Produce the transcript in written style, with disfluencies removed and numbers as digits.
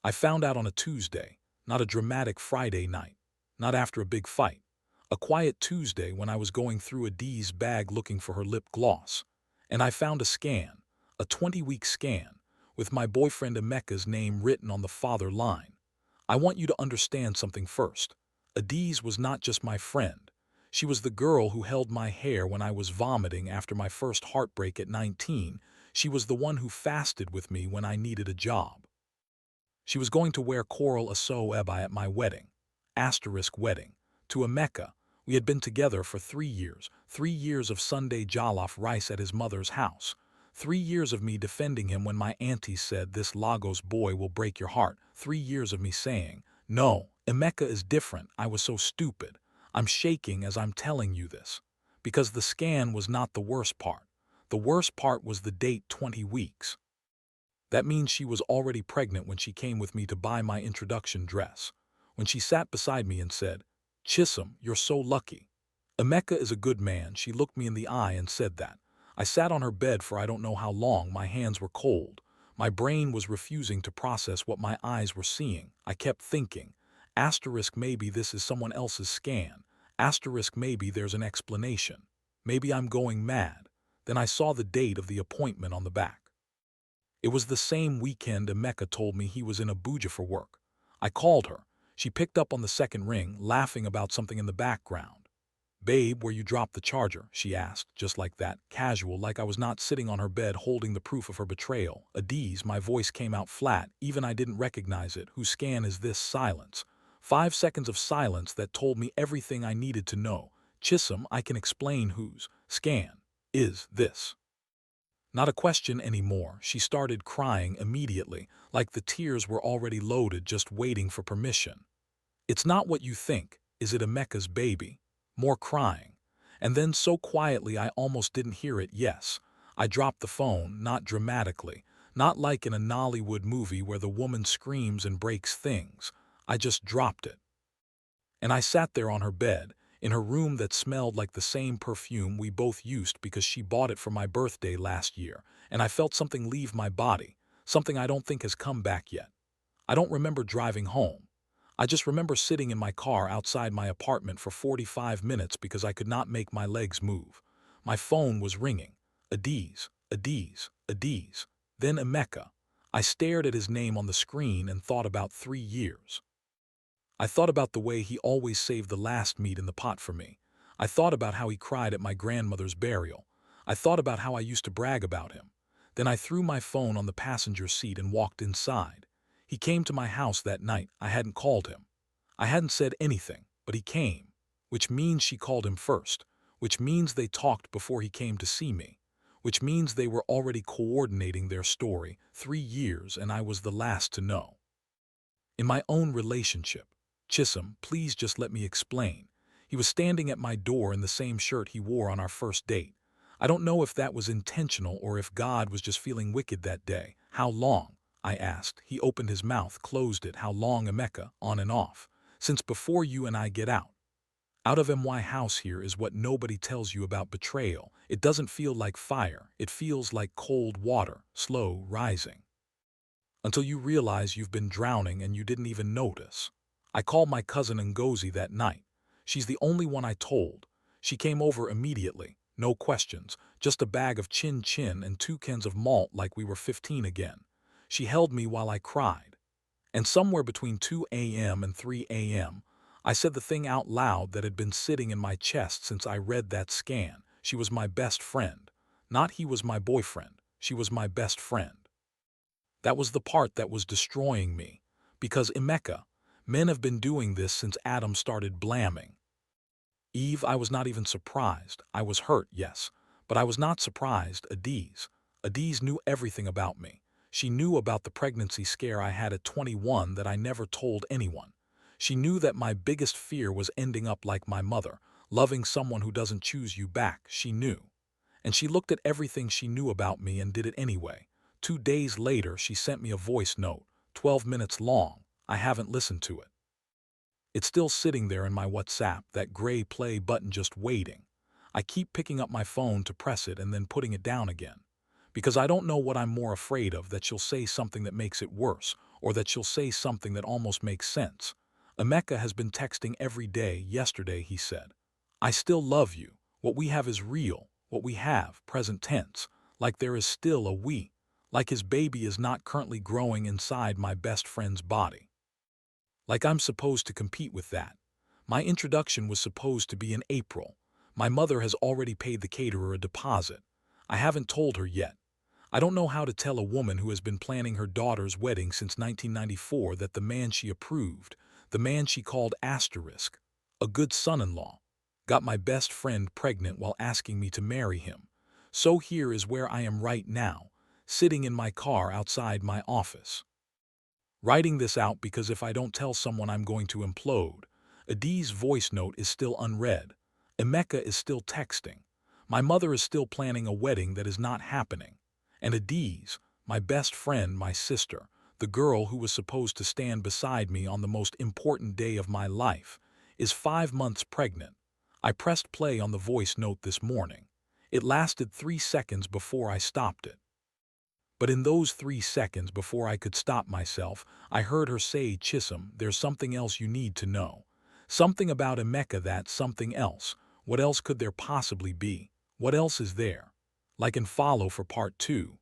I found out on a Tuesday, not a dramatic Friday night, not after a big fight. A quiet Tuesday when I was going through Adie's bag looking for her lip gloss. And I found a scan, a 20-week scan, with my boyfriend Emeka's name written on the father line. I want you to understand something first. Adie's was not just my friend. She was the girl who held my hair when I was vomiting after my first heartbreak at 19. She was the one who fasted with me when I needed a job. She was going to wear coral aso ebi at my wedding. Asterisk wedding. To Emeka. We had been together for 3 years of Sunday jollof rice at his mother's house. 3 years of me defending him when my auntie said this Lagos boy will break your heart. 3 years of me saying, no, Emeka is different. I was so stupid. I'm shaking as I'm telling you this. Because the scan was not the worst part. The worst part was the date 20 weeks. That means she was already pregnant when she came with me to buy my introduction dress. When she sat beside me and said, Chisholm, you're so lucky. Emeka is a good man. She looked me in the eye and said that. I sat on her bed for I don't know how long. My hands were cold. My brain was refusing to process what my eyes were seeing. I kept thinking, asterisk maybe this is someone else's scan. Asterisk maybe there's an explanation. Maybe I'm going mad. Then I saw the date of the appointment on the back. It was the same weekend Emeka told me he was in Abuja for work. I called her. She picked up on the second ring, laughing about something in the background. Babe, where you dropped the charger, she asked, just like that, casual, like I was not sitting on her bed holding the proof of her betrayal. Adie's, my voice came out flat, even I didn't recognize it. Whose scan is this? Silence. 5 seconds of silence that told me everything I needed to know. Chisholm, I can explain whose scan is this. Not a question anymore. She started crying immediately, like the tears were already loaded, just waiting for permission. It's not what you think. Is it Emeka's baby? More crying. And then so quietly I almost didn't hear it. Yes. I dropped the phone, not dramatically, not like in a Nollywood movie where the woman screams and breaks things. I just dropped it. And I sat there on her bed, in her room that smelled like the same perfume we both used because she bought it for my birthday last year, and I felt something leave my body, something I don't think has come back yet. I don't remember driving home. I just remember sitting in my car outside my apartment for 45 minutes because I could not make my legs move. My phone was ringing. Adie's, Adie's, Adie's. Then Emeka. I stared at his name on the screen and thought about 3 years. I thought about the way he always saved the last meat in the pot for me. I thought about how he cried at my grandmother's burial. I thought about how I used to brag about him. Then I threw my phone on the passenger seat and walked inside. He came to my house that night. I hadn't called him. I hadn't said anything, but he came, which means she called him first, which means they talked before he came to see me, which means they were already coordinating their story. 3 years, and I was the last to know. In my own relationship, Chisholm, please just let me explain. He was standing at my door in the same shirt he wore on our first date. I don't know if that was intentional or if God was just feeling wicked that day. How long? I asked. He opened his mouth, closed it. How long, Emeka? On and off. Since before you and I get out. Out of my house here is what nobody tells you about betrayal. It doesn't feel like fire. It feels like cold water, slow rising. Until you realize you've been drowning and you didn't even notice. I called my cousin Ngozi that night. She's the only one I told. She came over immediately, no questions, just a bag of chin-chin and 2 cans of malt like we were 15 again. She held me while I cried. And somewhere between 2 a.m. and 3 a.m., I said the thing out loud that had been sitting in my chest since I read that scan. She was my best friend. Not he was my boyfriend. She was my best friend. That was the part that was destroying me. Because Emeka, men have been doing this since Adam started blamming. Eve, I was not even surprised. I was hurt, yes, but I was not surprised. Adie's knew everything about me. She knew about the pregnancy scare I had at 21 that I never told anyone. She knew that my biggest fear was ending up like my mother, loving someone who doesn't choose you back. She knew. And she looked at everything she knew about me and did it anyway. 2 days later, she sent me a voice note, 12 minutes long. I haven't listened to it. It's still sitting there in my WhatsApp, that gray play button just waiting. I keep picking up my phone to press it and then putting it down again. Because I don't know what I'm more afraid of, that she'll say something that makes it worse, or that she'll say something that almost makes sense. Emeka has been texting every day yesterday, he said. I still love you. What we have is real. What we have, present tense. Like there is still a we. Like his baby is not currently growing inside my best friend's body. Like I'm supposed to compete with that. My introduction was supposed to be in April. My mother has already paid the caterer a deposit. I haven't told her yet. I don't know how to tell a woman who has been planning her daughter's wedding since 1994 that the man she approved, the man she called asterisk, a good son-in-law, got my best friend pregnant while asking me to marry him. So here is where I am right now, sitting in my car outside my office. Writing this out because if I don't tell someone I'm going to implode. Adi's voice note is still unread. Emeka is still texting. My mother is still planning a wedding that is not happening. And Adi's, my best friend, my sister, the girl who was supposed to stand beside me on the most important day of my life, is 5 months pregnant. I pressed play on the voice note this morning. It lasted 3 seconds before I stopped it. But in those 3 seconds before I could stop myself, I heard her say, Chisholm, there's something else you need to know. Something about Emeka, that something else. What else could there possibly be? What else is there? Like and follow for part 2.